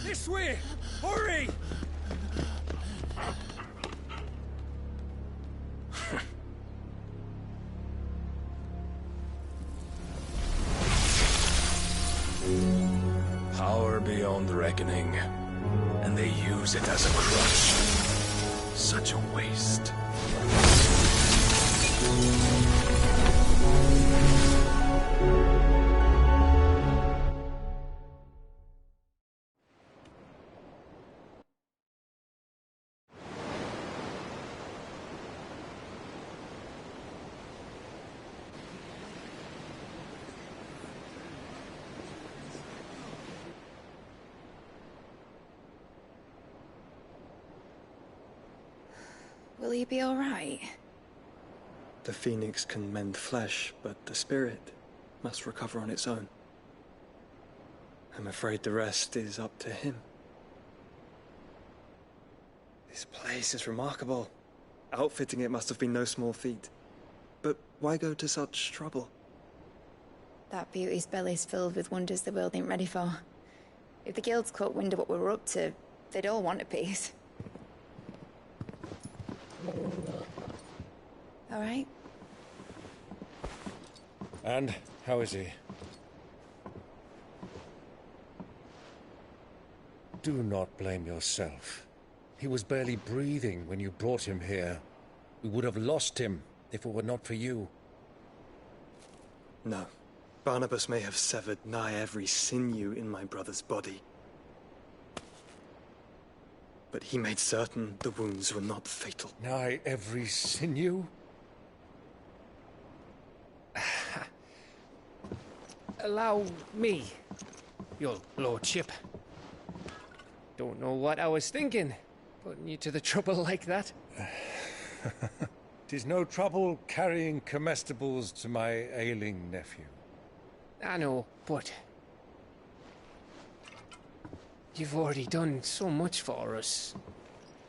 This way! Hurry! Power beyond reckoning. And they use it as a crutch. Such a waste. Will he be all right? The phoenix can mend flesh, but the spirit must recover on its own. I'm afraid the rest is up to him. This place is remarkable. Outfitting it must have been no small feat. But why go to such trouble? That beauty's belly's filled with wonders the world ain't ready for. If the guilds caught wind of what we were up to, they'd all want a piece. All right? And how is he? Do not blame yourself. He was barely breathing when you brought him here. We would have lost him if it were not for you. No. Barnabas may have severed nigh every sinew in my brother's body. But he made certain the wounds were not fatal. Nigh every sinew? Allow me, your lordship. Don't know what I was thinking, putting you to the trouble like that. 'Tis no trouble carrying comestibles to my ailing nephew. I know, but you've already done so much for us.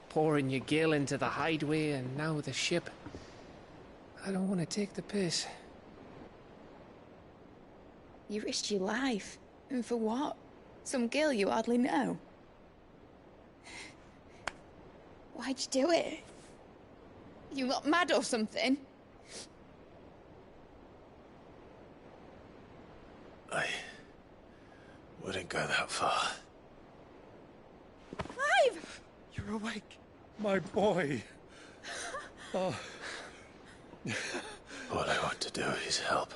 Pouring your gale into the hideaway and now the ship. I don't want to take the piss. You risked your life. And for what? Some girl you hardly know. Why'd you do it? You got mad or something? I wouldn't go that far. Clive! You're awake, my boy. Oh. All I want to do is help.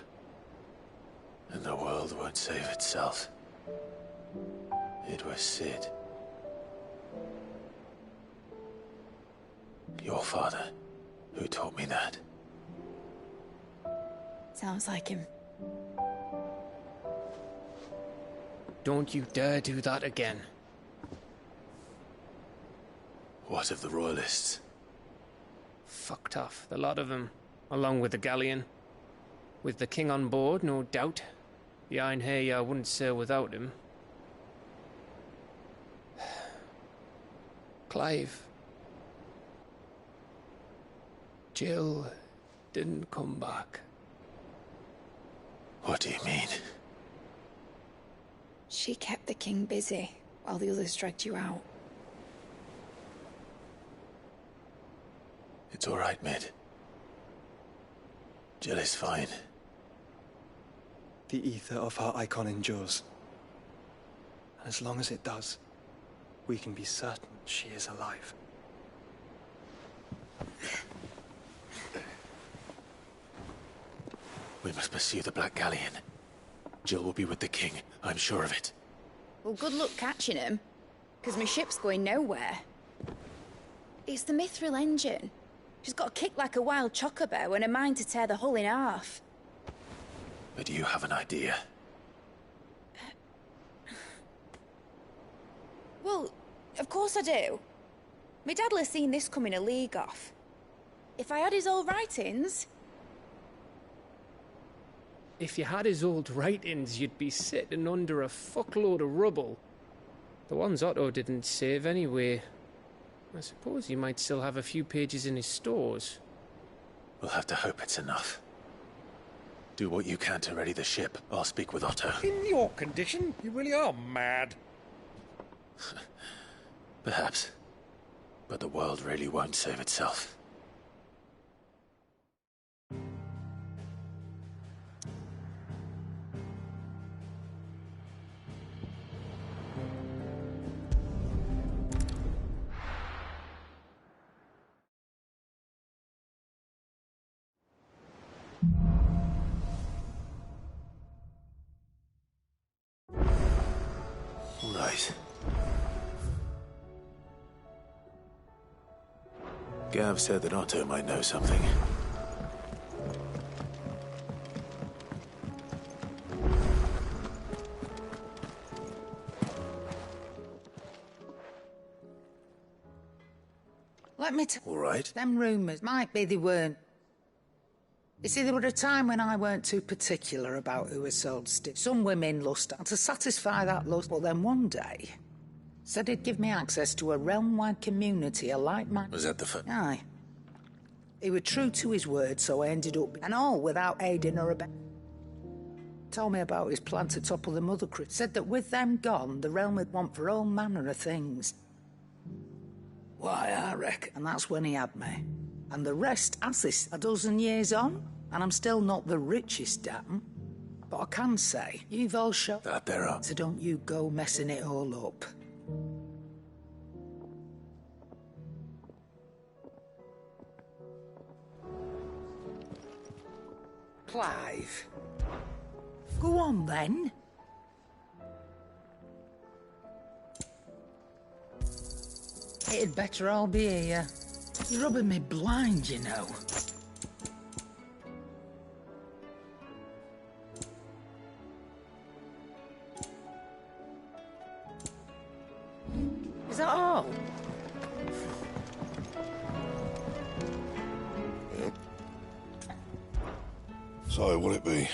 And the world won't save itself. It was Sid. Your father, who taught me that. Sounds like him. Don't you dare do that again. What of the Royalists? Fucked off, the lot of them, along with the galleon. With the king on board, no doubt. Behind here, I wouldn't sail without him. Clive. Jill didn't come back. What do you mean? She kept the king busy while the others dragged you out. It's all right, Mid. Jill is fine. The ether of her icon endures. And as long as it does, we can be certain she is alive. We must pursue the Black Galleon. Jill will be with the king, I'm sure of it. Well, good luck catching him, because my ship's going nowhere. It's the Mithril engine. She's got a kick like a wild chocobo and a mind to tear the hull in half. But you have an idea. Well, of course I do. My dad'll have seen this coming a league off. If I had his old writings... If you had his old writings, you'd be sitting under a fuckload of rubble. The ones Otto didn't save anyway. I suppose he might still have a few pages in his stores. We'll have to hope it's enough. Do what you can to ready the ship. I'll speak with Otto. In your condition, you really are mad. Perhaps. But the world really won't save itself. Right. Gav said that Otto might know something. Let me All right. Them rumours might be they weren't. You see, there were a time when I weren't too particular about who I sold stick. Some women lust, and to satisfy that lust, but then one day, said he'd give me access to a realm-wide community of like-minded... Was that the fun? Aye. He was true to his word, so I ended up... And all without aiding or abetting. Told me about his plan to topple the Mother Crit. Said that with them gone, the realm would want for all manner of things. Why, I reckon. And that's when he had me. And the rest, as this, a dozen years on, and I'm still not the richest damn. But I can say, you've all shot That there up. so don't you go messing it all up. Clive. Go on, then. It'd better all be here. You're rubbing me blind, you know. Is that all? So, will it be?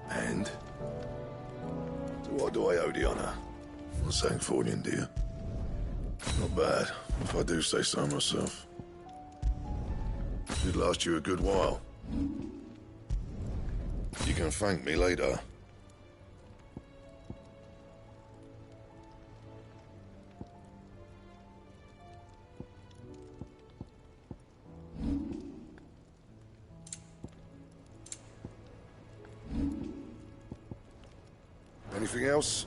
And? To what do I owe the honour? Not saying Fornian, dear. Not bad, if I do say so myself. Should last you a good while. You can thank me later. Anything else?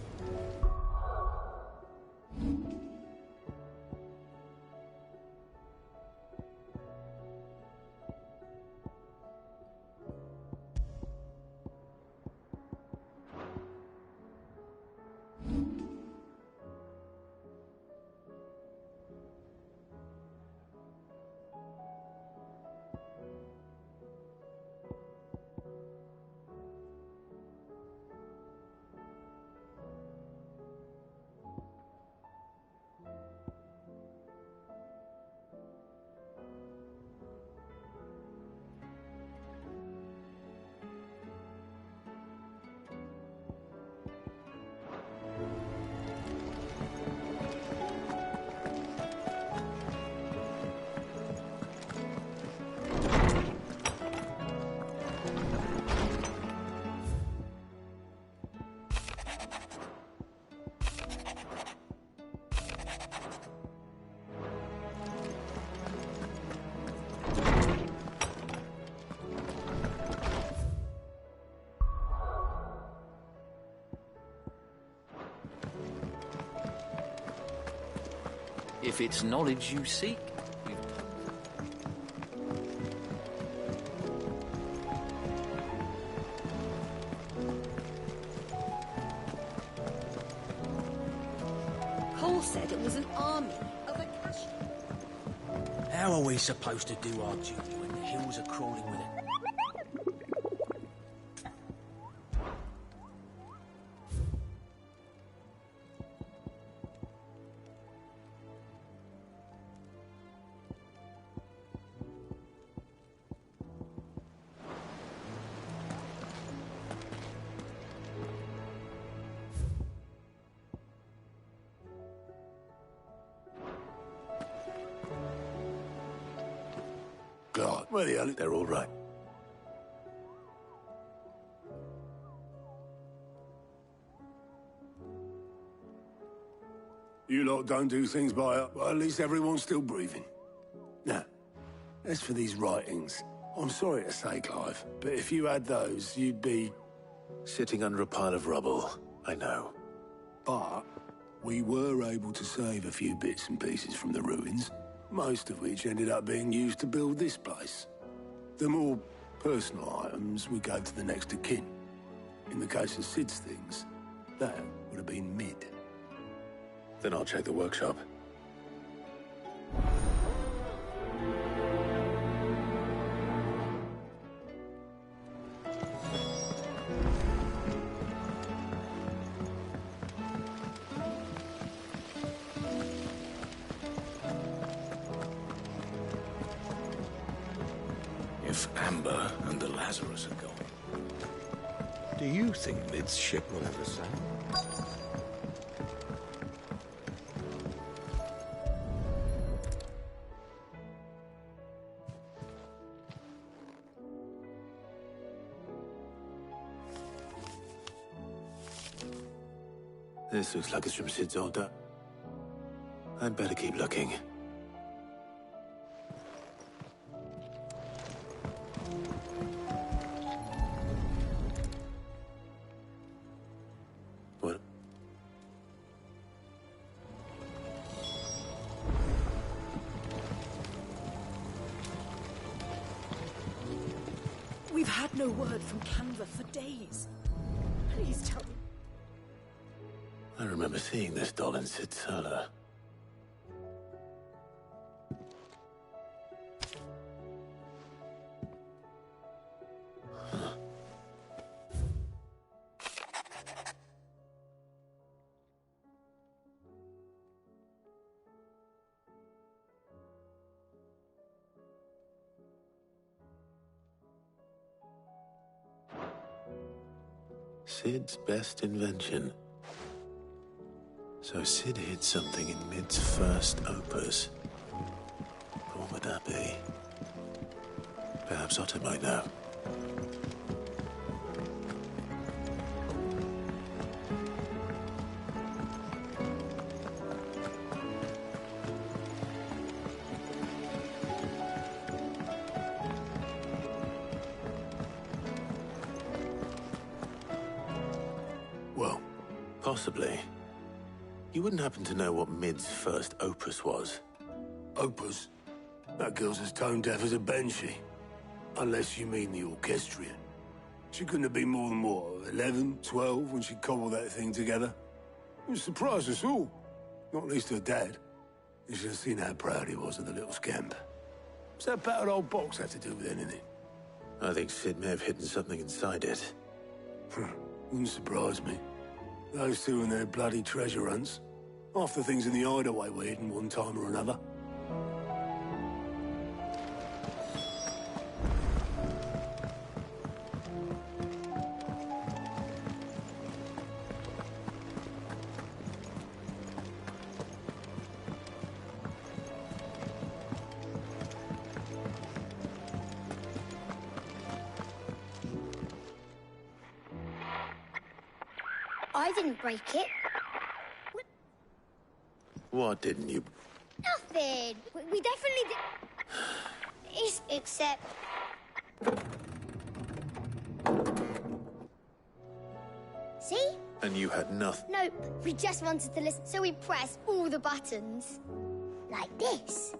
If it's knowledge you seek, Cole said it was an army of Akashi. How are we supposed to do our duty when the hills are crawling with it? Clark. Where the hell? They're all right. You lot don't do things by well, at least everyone's still breathing. Now, as for these writings, I'm sorry to say, Clive, but if you had those, you'd be... Sitting under a pile of rubble, I know. But we were able to save a few bits and pieces from the ruins, most of which ended up being used to build this place. The more personal items we gave to the next of kin. In the case of Sid's things, that would have been Mid. Then I'll check the workshop. If Amber and the Lazarus are gone, do you think Mid's ship will ever sail? This looks like it's from Sid's order. I'd better keep looking. What? We've had no word from Canva for days. Please tell me. I remember seeing this doll in Sid's cellar. Sid's best invention. So Sid hid something in Mid's first opus. What would that be? Perhaps Otto might know. Well, Possibly. You wouldn't happen to know what Mid's first opus was? Opus? That girl's as tone deaf as a banshee. Unless you mean the orchestrion. She couldn't have been more than, what, 11, 12 when she cobbled that thing together? It surprised us all. Not least her dad. You should have seen how proud he was of the little scamp. What's that battered old box have to do with anything? I think Sid may have hidden something inside it. Wouldn't surprise me. Those two and their bloody treasure hunts. Half the things in the hideaway were hidden one time or another. I didn't break it. What didn't you... Nothing. We definitely did. Except... See? And you had nothing... Nope. We just wanted to listen, so we pressed all the buttons. Like this.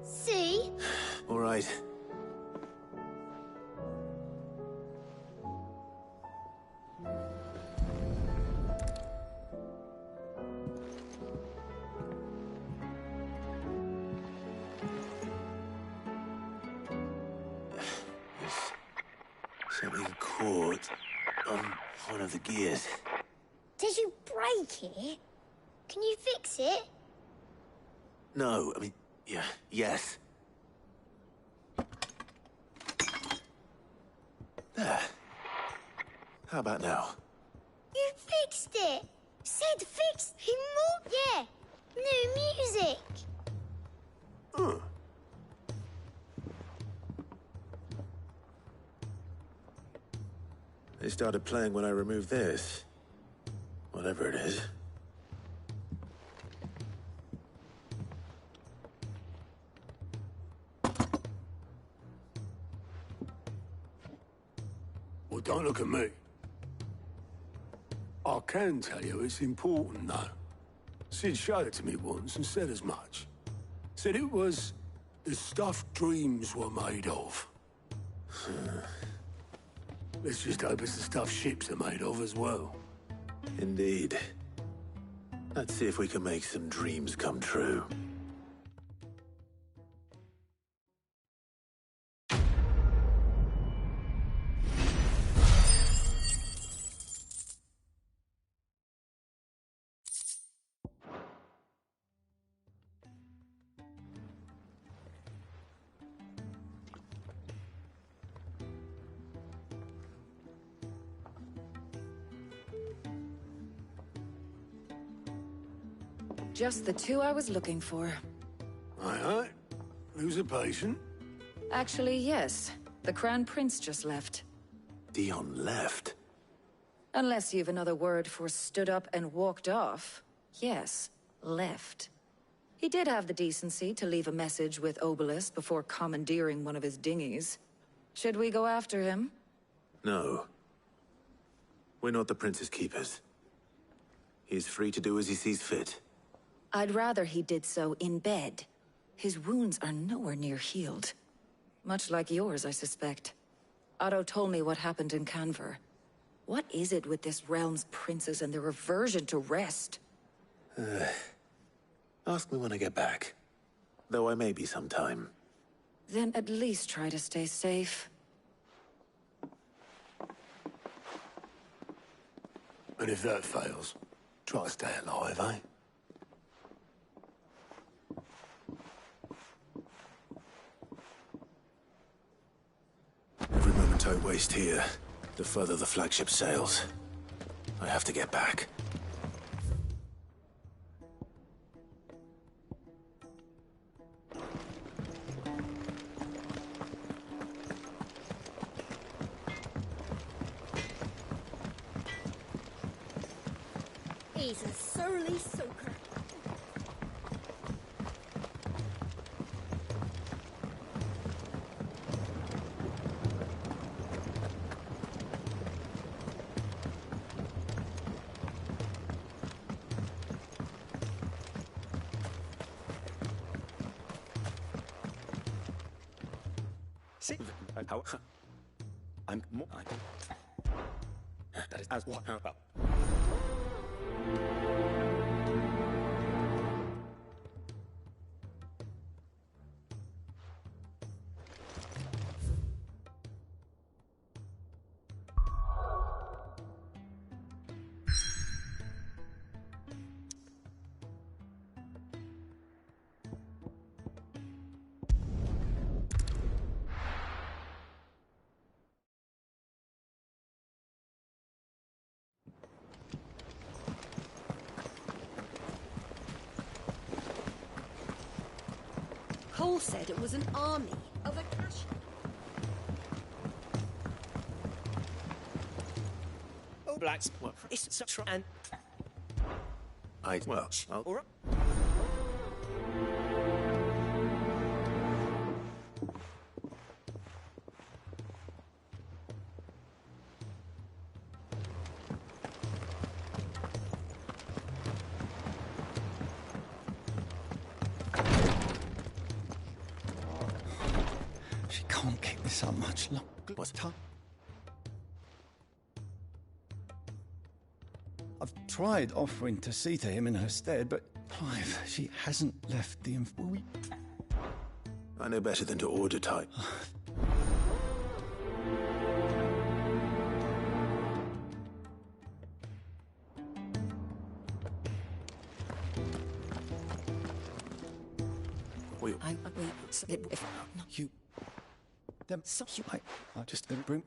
See? All right. There's something caught on one of the gears. Did you break it? Can you fix it? No, I mean, yeah, yes. There. How about now? You fixed it! Sid fixed him more? Yeah! New music! Huh. They started playing when I removed this. Whatever it is. Well, don't look at me. I can tell you it's important, though. Sid showed it to me once and said as much. Said it was the stuff dreams were made of. Let's just hope it's the stuff ships are made of as well. Indeed. Let's see if we can make some dreams come true. Just the two I was looking for. Aye. Who's a patient? Actually, yes. The Crown Prince just left. Dion left? Unless you've another word for stood up and walked off. Yes, left. He did have the decency to leave a message with Obelisk before commandeering one of his dinghies. Should we go after him? No. We're not the Prince's keepers. He's free to do as he sees fit. I'd rather he did so in bed. His wounds are nowhere near healed. Much like yours, I suspect. Otto told me what happened in Canver. What is it with this realm's princes and their aversion to rest? Ask me when I get back. Though I may be sometime. Then at least try to stay safe. And if that fails, try to stay alive, eh? Every moment I waste here, the further the flagship sails. I have to get back. He's a surly soaker. See, how I'm more. That is as what about. Cole said it was an army of Akashi. Oh, blacks. Well, it's such and. Well, I'll... All right. She can't keep this up much longer. What's time? I've tried offering to see to him in her stead, but Clive, she hasn't left the info. I know better than to order type. You... Them... I just didn't bring...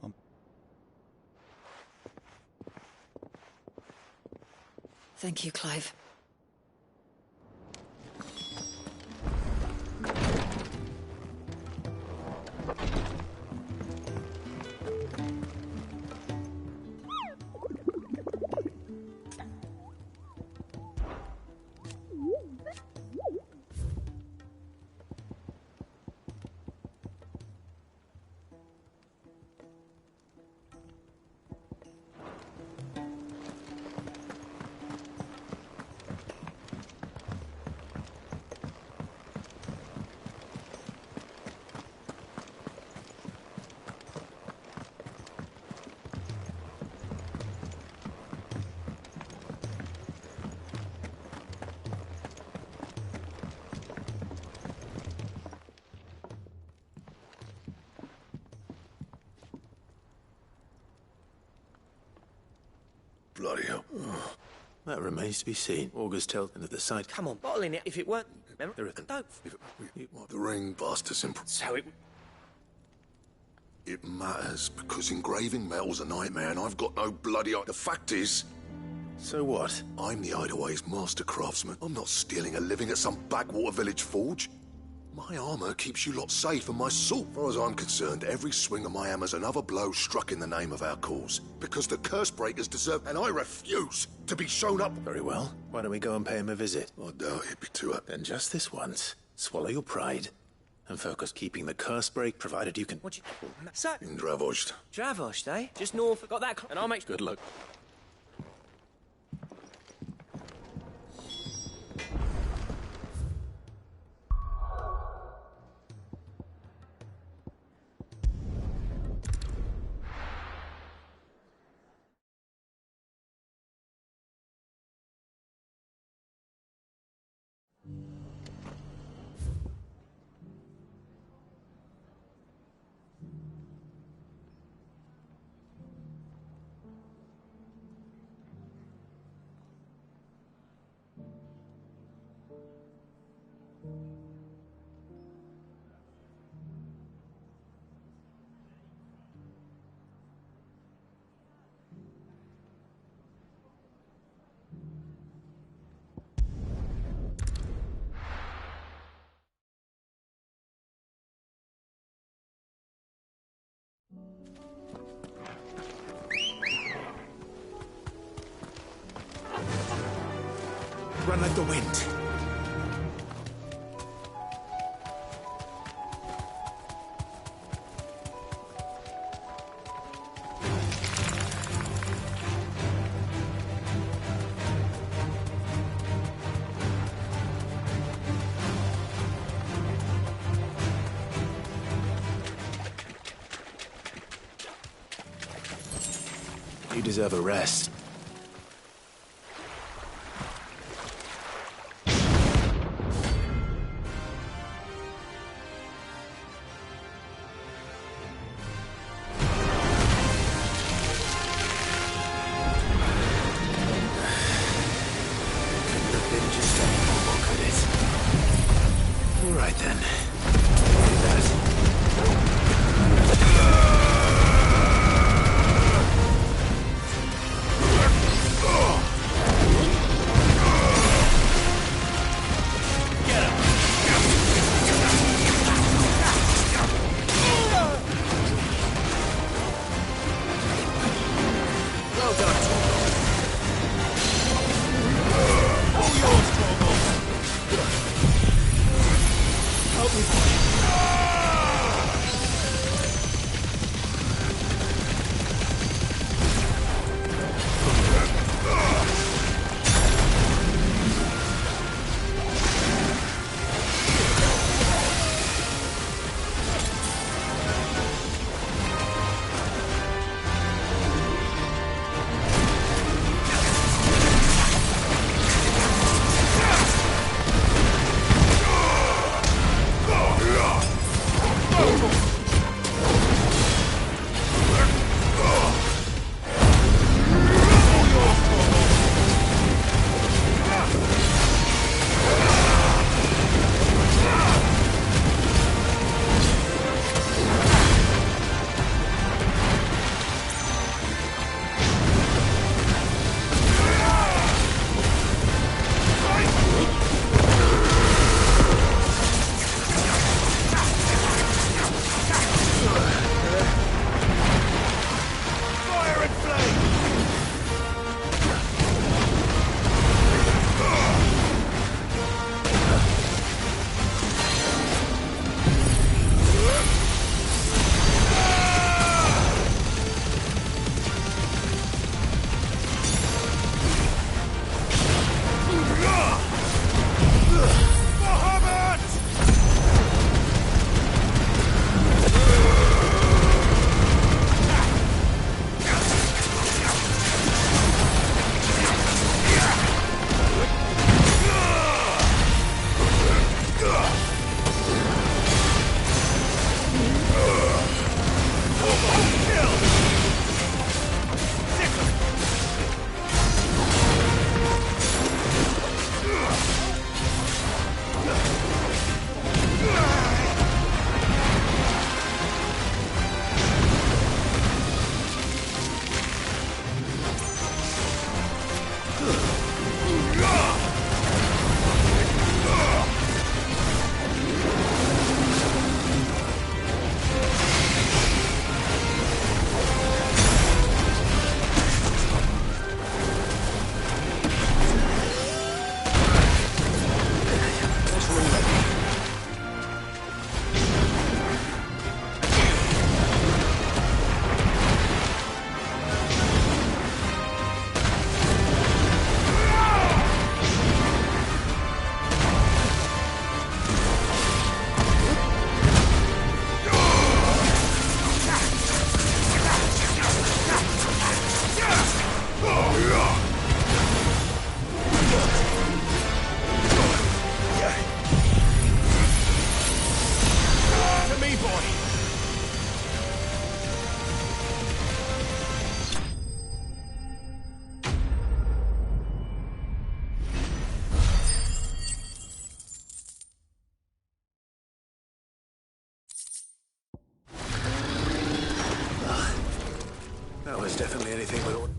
Thank you, Clive. Bloody hell. That remains to be seen. August tells into the side. Come on, bottling it if it weren't. Remember? There isn't. Don't. The ring, bastard simple. So it... It matters, because engraving metal's a nightmare, and I've got no bloody... The fact is... So what? I'm the Hideaway's master craftsman. I'm not stealing a living at some backwater village forge. My armor keeps you lot safe, and my sword. As far as I'm concerned, every swing of my hammer's another blow struck in the name of our cause. Because the curse breakers deserve, and I refuse to be shown up. Very well. Why don't we go and pay him a visit? I doubt he'd be too happy. Then just this once, swallow your pride and focus keeping the curse break, provided you can... What you... So... In Dravost. Dravost, eh? Just north. Got that... And I'll make... Good luck. Run like the wind. You deserve a rest. was definitely anything but...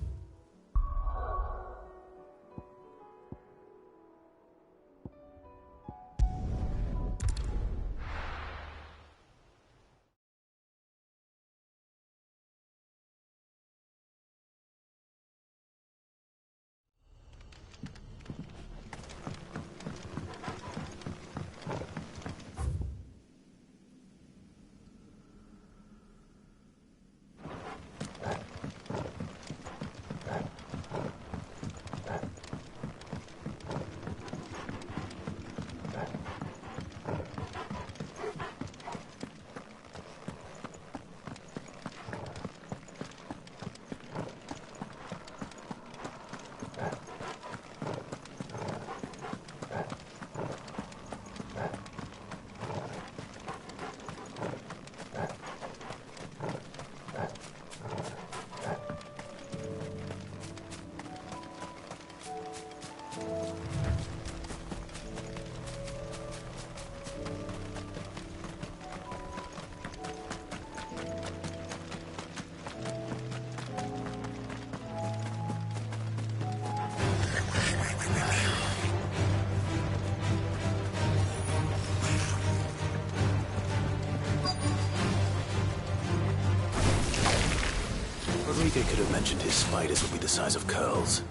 Rodriguez could have mentioned his spiders would be the size of curls.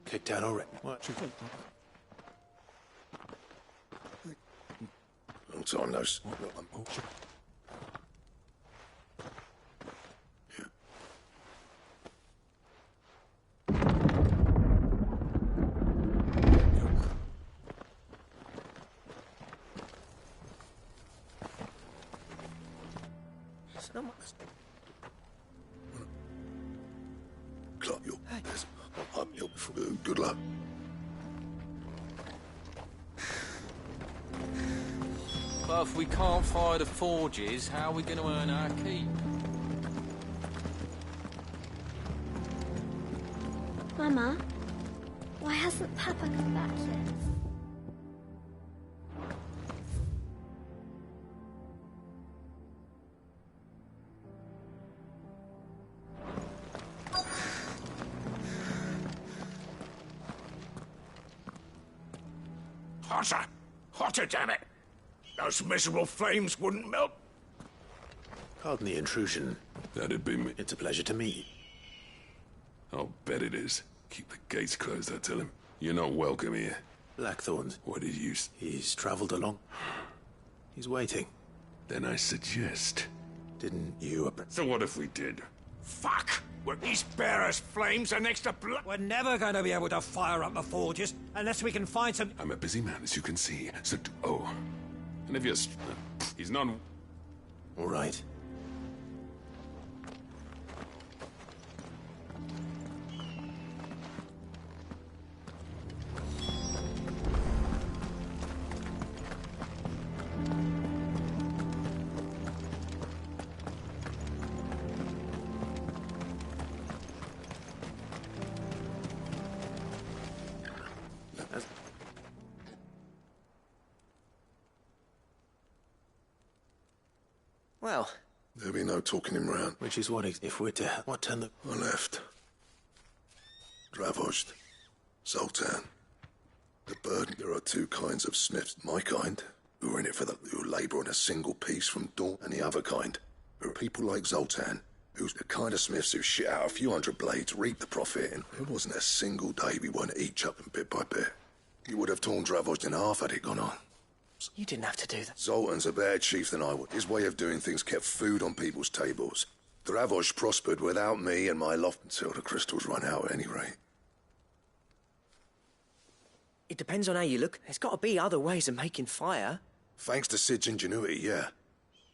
Kicked out already. What? Long time no see. Club your yes. I'm your good luck. But if we can't fire the forges, how are we going to earn our keep? Mama, why hasn't Papa come back yet? Hotter! Hotter, damn it! Those miserable flames wouldn't melt. Pardon the intrusion. That'd be me. It's a pleasure to meet. I'll bet it is. Keep the gates closed, I tell him. You're not welcome here. Blackthorn's. What did you... He's travelled along. He's waiting. Then I suggest... Didn't you... So what if we did? Fuck! Well, these bare as flames are next to blood. We're never going to be able to fire up the forges unless we can find some... I'm a busy man, as you can see, so... Oh. And if you're... He's not... All right. Well... There'll be no talking him round. Which is what, if we're to... What turn the... I left. Dravozd. Zoltan. The burden. There are two kinds of smiths. My kind, who are in it who labour on a single piece from dawn, and the other kind, who are people like Zoltan, who's the kind of smiths who shit out a few hundred blades, reap the profit, and there wasn't a single day we weren't each up and bit by bit. You would have torn Dravozd in half had it gone on. You didn't have to do that. Zoltan's a better chief than I would. His way of doing things kept food on people's tables. Dravozd prospered without me and my loft until the crystals run out at any rate. It depends on how you look. There's got to be other ways of making fire. Thanks to Sid's ingenuity, yeah.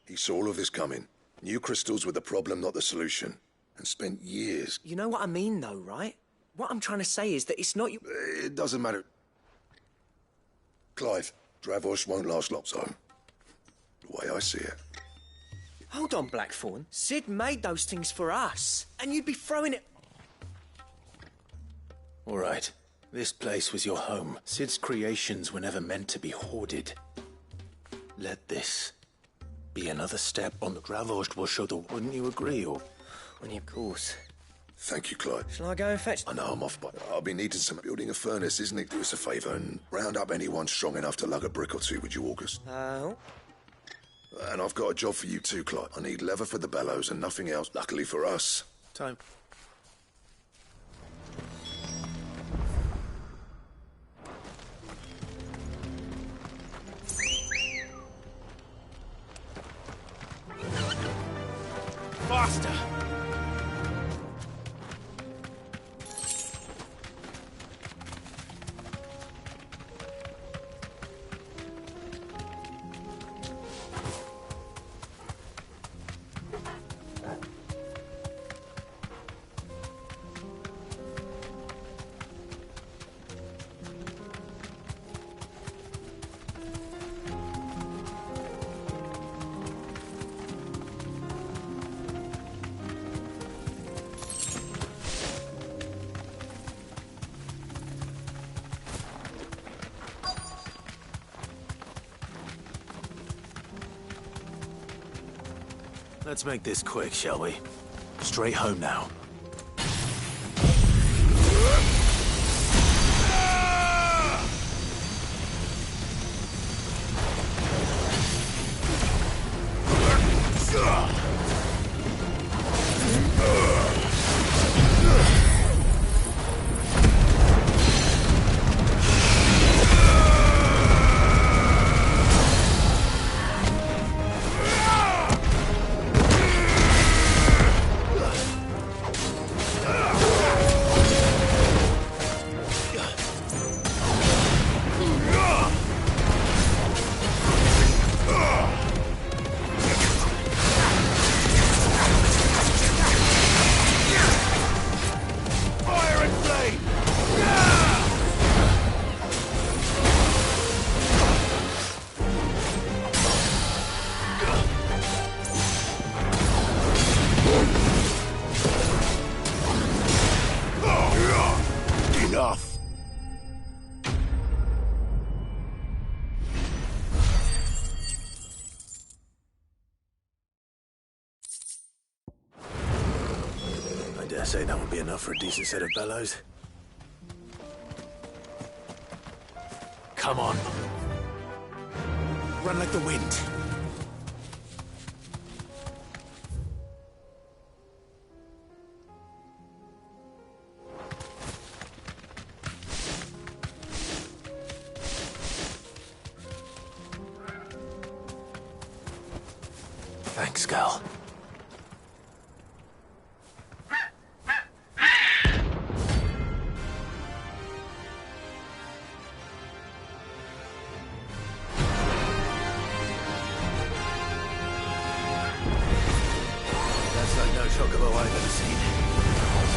He saw all of this coming. Knew crystals were the problem, not the solution. And spent years... You know what I mean, though, right? What I'm trying to say is that it's not you... It doesn't matter. Clive, Dravozd won't last long, so... The way I see it. Hold on, Blackthorn. Sid made those things for us. And you'd be throwing it... All right. This place was your home. Sid's creations were never meant to be hoarded. Let this be another step on the Dravozd will show the... Wouldn't you agree, or... Well, of course. Thank you, Clive. Shall I go and fetch... I know I'm off, but I'll be needing some building a furnace, isn't it? Do us a favour and round up anyone strong enough to lug a brick or two, would you, August? And I've got a job for you too, Clive. I need leather for the bellows and nothing else. Luckily for us. Time. Faster! Let's make this quick, shall we? Straight home now. I say that would be enough for a decent set of bellows. Come on. Run like the wind. Thanks, Gal. Chocobo I've ever seen.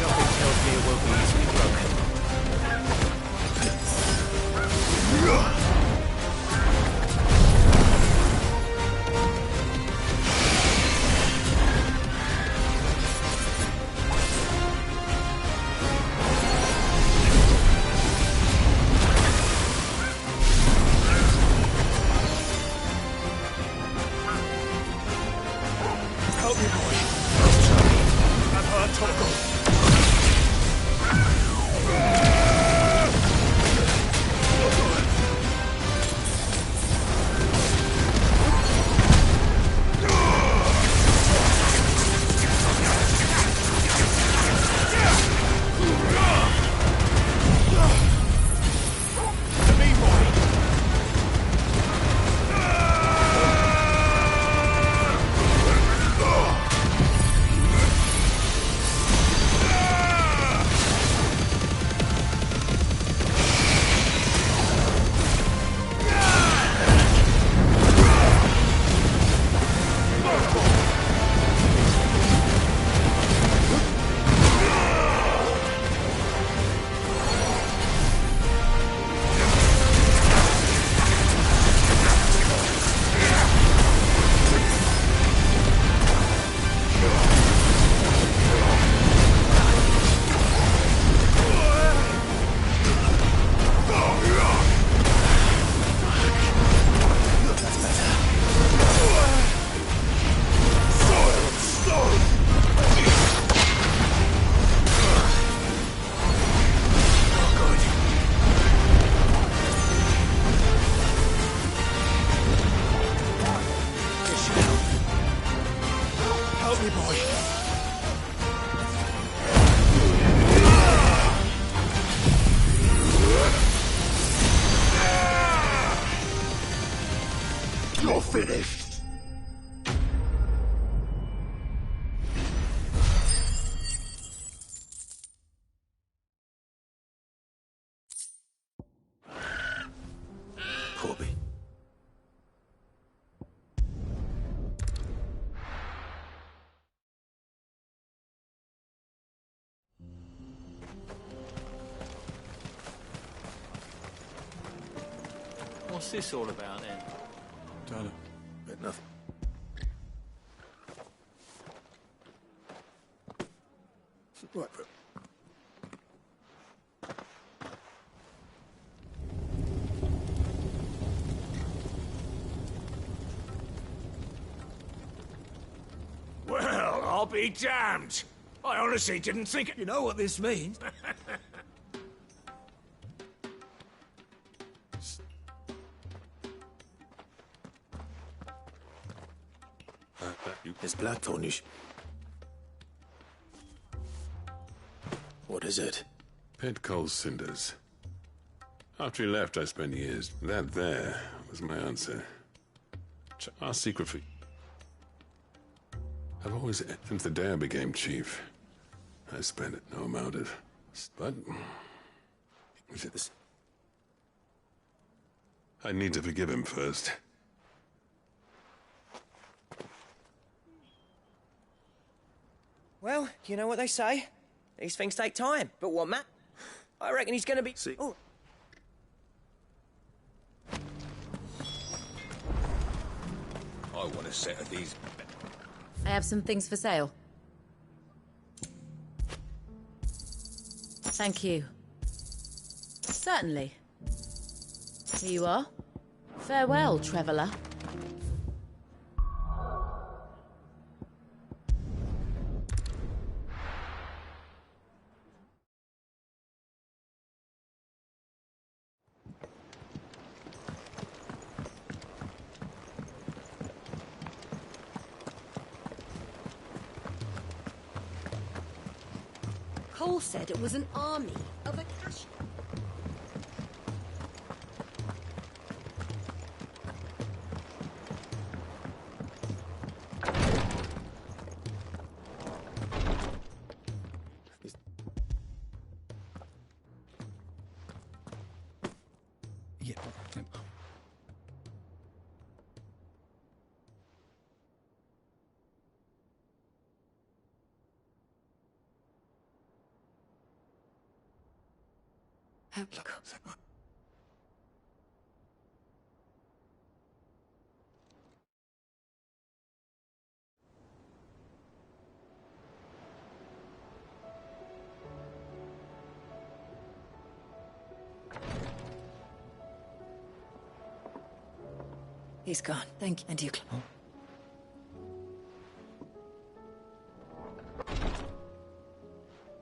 Something tells me it won't be easily broken. Help me, boy. I've heard talk. Help me, boy. You're finished. Corby. What's this all about then? Don't know. But nothing. Right, but... Well, I'll be damned. I honestly didn't think... You know what this means? It's Blackthornish. What is it? Pet coal cinders. After he left, I spent years. That there was my answer. Our secret for... I've always, since the day I became chief, I spent it no amount of... But... Is it this? I need to forgive him first. Well, you know what they say. These things take time. But what, Matt? I reckon he's gonna be... See. Oh. I want a set of these... I have some things for sale. Thank you. Certainly. Here you are. Farewell, traveller. Cole said it was an army of Acacia. Yeah. He's gone. Thank you. And you,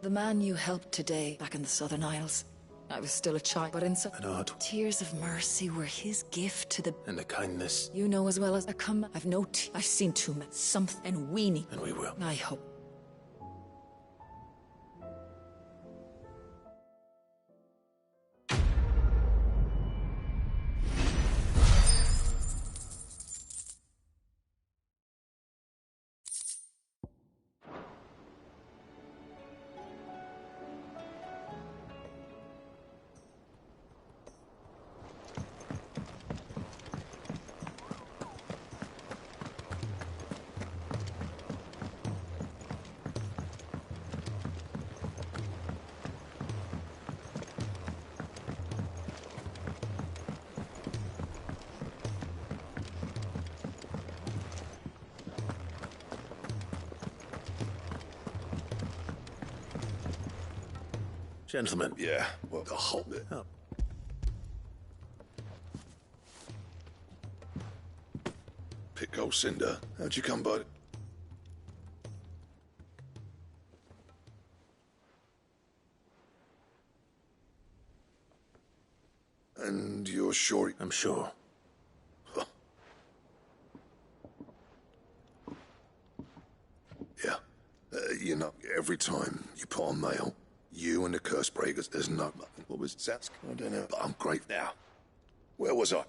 The man you helped today, back in the Southern Isles. I was still a child, but in some... Bernard. Tears of mercy were his gift to the... And the kindness. You know as well as I come. I've no I've seen too much. Something, and we need... And we will. I hope. Gentlemen. Yeah, well, hold it up. Pick old Cinder. How'd you come by it? And you're sure? I'm sure. Huh. Yeah. You know, every time you put on mail, you and the curse breakers, there's no... What was that? I don't know. But I'm great now. Where was I?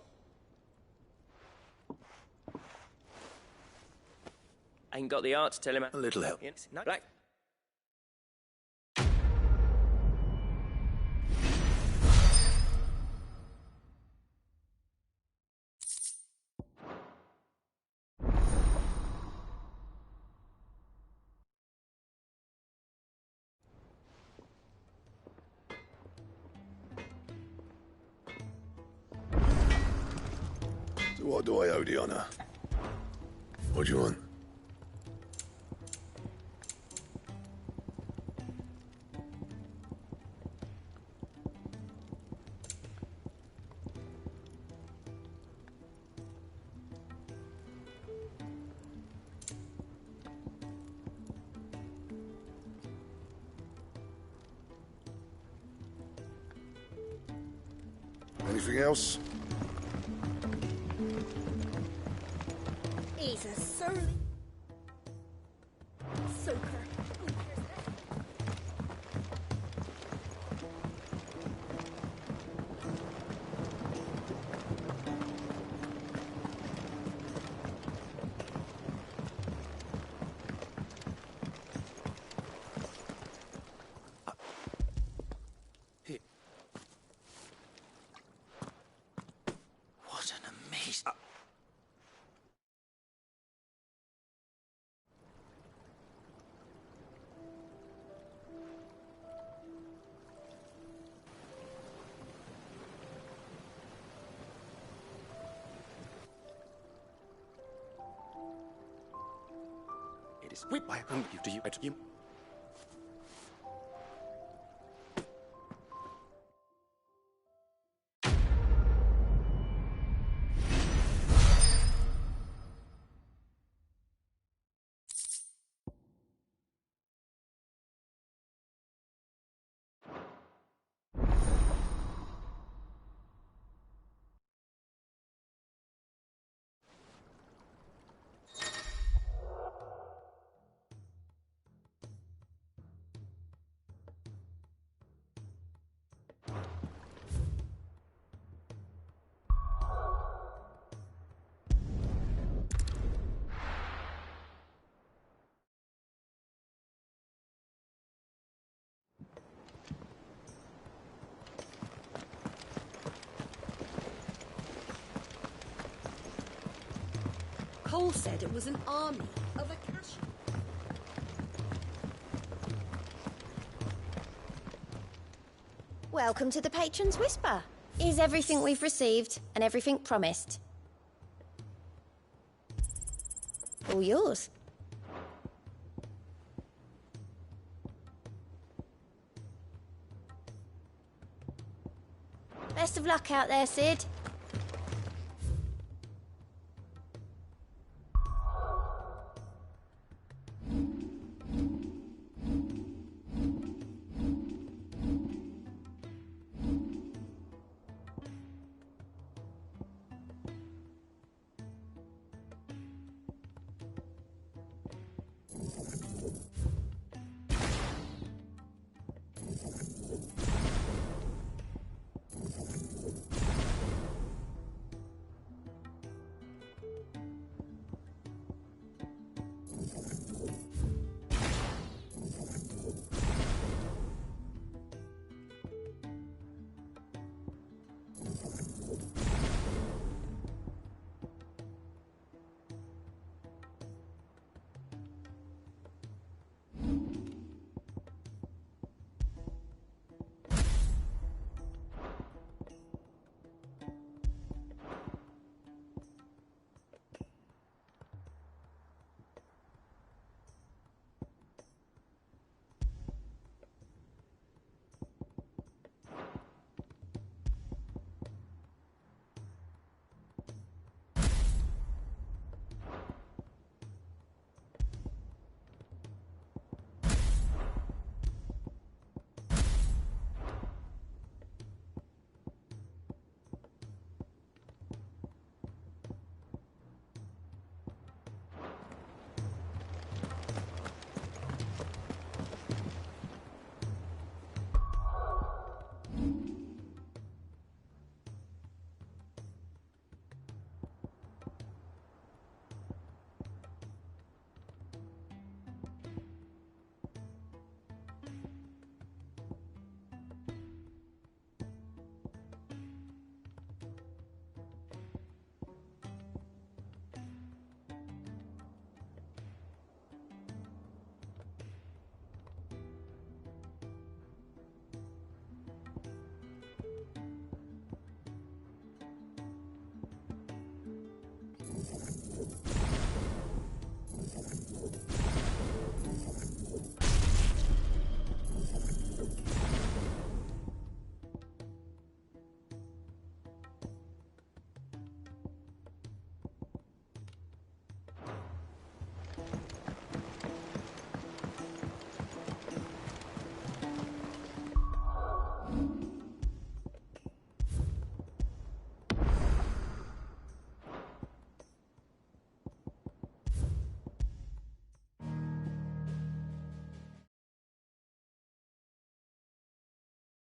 Ain't got the art to tell him. A little help. No, Black. So what do I owe the honor? What do you want? Anything else? He's a surly soaker. What an amazing... It is whip. I am you. Do you? You. Cole said it was an army of Akashi. Welcome to the Patron's Whisper. Is everything we've received and everything promised? All yours. Best of luck out there, Sid.